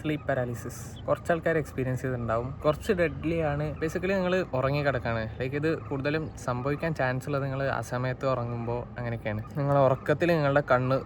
Sleep paralysis കുറച്ച് ആൾക്കാർ experience ചെയ്തിട്ടുണ്ടാവും. കുറച്ച് ഡെഡ്ലി ആണ്. ബേസിക്കലി നിങ്ങൾ ഉറങ്ങി കിടക്കാണ്. ലൈക്ക് ഇത് കൂടുതലും സംഭവിക്കാൻ ചാൻസ് ഉള്ളത് നിങ്ങൾ ആ സമയത്ത് ഉറങ്ങുമ്പോൾ അങ്ങനെയൊക്കെയാണ്. നിങ്ങൾ ഉറക്കത്തിൽ നിങ്ങളുടെ കണ്ണ്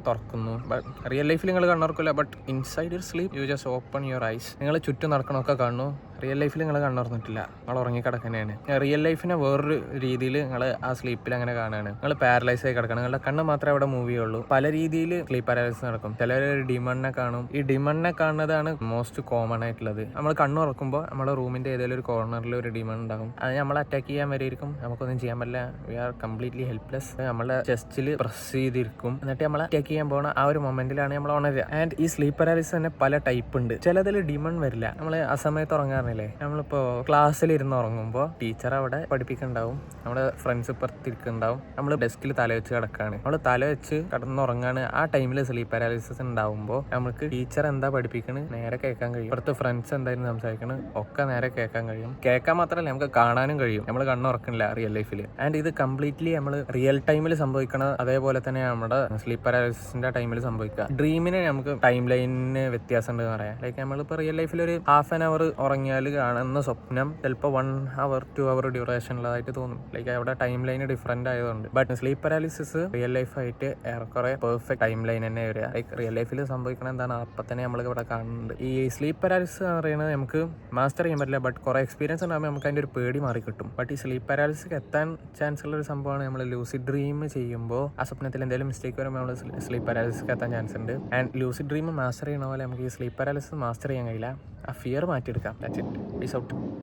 തുറക്കുന്നു. ബട്ട് റിയൽ ലൈഫിൽ നിങ്ങൾ കണ്ണുറക്കില്ല. But inside your sleep you just open your eyes. നിങ്ങൾ ചുറ്റും നടക്കണമൊക്കെ കാണുന്നു. റിയൽ ലൈഫിൽ നിങ്ങൾ കണ്ണുറന്നിട്ടില്ല, നിങ്ങൾ ഉറങ്ങിക്കിടക്കുന്നതാണ്. റിയൽ ലൈഫിനെ വേറൊരു രീതിയിൽ നിങ്ങൾ ആ സ്ലീപ്പിൽ അങ്ങനെ കാണുകയാണ്. നിങ്ങൾ പാരലൈസ് ആയി കിടക്കണം. നിങ്ങളുടെ കണ്ണ് മാത്രമേ അവിടെ മൂവ് ചെയ്യുള്ളൂ. പല രീതിയിൽ സ്ലീപ്പ് പാരാലിസിസ് നടക്കും. ചിലർ ഡിമണിനെ കാണും. ഈ ഡിമണിനെ കാണുന്നതാണ് മോസ്റ്റ് കോമൺ ആയിട്ടുള്ളത്. നമ്മൾ കണ്ണുറക്കുമ്പോൾ നമ്മുടെ റൂമിന്റെ ഏതെങ്കിലും ഒരു കോർണറിൽ ഒരു ഡിമൺ ഉണ്ടാകും. അത് നമ്മളെ അറ്റാക്ക് ചെയ്യാൻ വരെയിരിക്കും. നമുക്കൊന്നും ചെയ്യാൻ പറ്റില്ല. We are completely helpless. നമ്മുടെ ചെസ്റ്റിൽ പ്രസ് ചെയ്തിരിക്കും. എന്നിട്ട് നമ്മളെ അറ്റാക്ക് ചെയ്യാൻ പോകുന്ന ആ ഒരു മൊമെന്റിലാണ് നമ്മൾ ഉണരുക. ആൻഡ് ഈ സ്ലീപ്പ് പാരാലിസിസ് തന്നെ പല ടൈപ്പ് ഉണ്ട്. ചിലതിൽ ഡിമൺ വരില്ല. നമ്മൾ ആ സമയത്ത് ഉറങ്ങാറില്ലേ? നമ്മളിപ്പോ ക്ലാസ്സിൽ ഇരുന്ന് ഉറങ്ങുമ്പോൾ ടീച്ചർ അവിടെ പഠിപ്പിക്കുന്നുണ്ടാവും, നമ്മുടെ ഫ്രണ്ട്സ് ഇപ്പുറത്തിരിക്കുന്നുണ്ടാവും, നമ്മൾ ഡെസ്കിൽ തല വെച്ച് കിടക്കാണ്, നമ്മൾ തല വെച്ച് കിടന്നുറങ്ങാണ്. ആ ടൈമിൽ സ്ലീപ്പ് പാരാലിസിസ് ഉണ്ടാവുമ്പോൾ നമുക്ക് ടീച്ചർ എന്താ പഠിപ്പിക്കണ് നേരെ കേൾക്കാൻ കഴിയും. ഇപ്പുറത്ത് ഫ്രണ്ട്സ് എന്തായാലും സംസാരിക്കണ് ഒക്കെ നേരെ കേൾക്കാൻ കഴിയും. കേൾക്കാൻ മാത്രമല്ല നമുക്ക് കാണാനും കഴിയും. നമ്മൾ കണ്ണുറക്കണില്ല റിയൽ ലൈഫിൽ. ആൻഡ് ഇത് കംപ്ലീറ്റ്ലി നമ്മൾ റിയൽ ടൈമിൽ സംഭവിക്കണ അതേപോലെ തന്നെ നമ്മുടെ സ്ലീപ്പ് പാരാലിസിന്റെ ടൈമിൽ സംഭവിക്കുക. ഡ്രീമിന് നമുക്ക് ടൈം ലൈനിന് വ്യത്യാസം ഉണ്ടെന്ന് പറയാം. ലൈക്ക് നമ്മളിപ്പോൾ റിയൽ ലൈഫിൽ ഒരു ഹാഫ് ആൻ അവർ ഉറങ്ങിയാൽ കാണുന്ന സ്വപ്നം ചിലപ്പോൾ 1 hour 2 hour ഡ്യൂറേഷൻ ഉള്ളതായിട്ട് തോന്നും. ലൈക്ക് അവിടെ ടൈം ലൈൻ ഡിഫറെന്റ് ആയതുകൊണ്ട്. ബട്ട് സ്ലീപ്പ് പാരാലിസിസ് റിയൽ ലൈഫായിട്ട് ഏറെക്കുറെ പെർഫെക്റ്റ് ടൈം ലൈൻ തന്നെ വരിക. ലൈക്ക് റിയൽ ലൈഫിൽ സംഭവിക്കണം എന്താണ് അപ്പം തന്നെ നമ്മൾ ഇവിടെ കാണുന്നുണ്ട്. ഈ സ്ലീപ്പ് പാരാലിസിസ് എന്ന് പറയുന്നത് നമുക്ക് മാസ്റ്റർ ചെയ്യാൻ പറ്റില്ല. ബട്ട് കുറെ എക്സ്പീരിയൻസ് ഉണ്ടാകുമ്പോൾ നമുക്ക് അതിൻ്റെ ഒരു പേടി മാറി കിട്ടും. ബട്ട് ഈ സ്ലീപ്പ് പാരാലിസിസ് എത്താൻ ചാൻസ് ഉള്ള ഒരു സംഭവമാണ് നമ്മൾ ലൂസിഡ് ഡ്രീം ചെയ്യുമ്പോൾ ആ സ്വപ്നത്തിൽ എന്തെങ്കിലും മിസ്റ്റേക്ക് വരുമ്പോൾ നമ്മൾ സ്ലീപ്പ് പാരാലിസിസ് എത്താൻ ചാൻസ് ഉണ്ട്. ആൻഡ് ലൂസിഡ് ഡ്രീം മാസ്റ്റർ ചെയ്യണ പോലെ നമുക്ക് ഈ സ്ലീപ്പ് പാരാലിസിസ് മാസ്റ്റർ ചെയ്യാൻ കഴിയില്ല. ആ ഫിയർ മാറ്റിയെടുക്കാം. That's it. Peace out.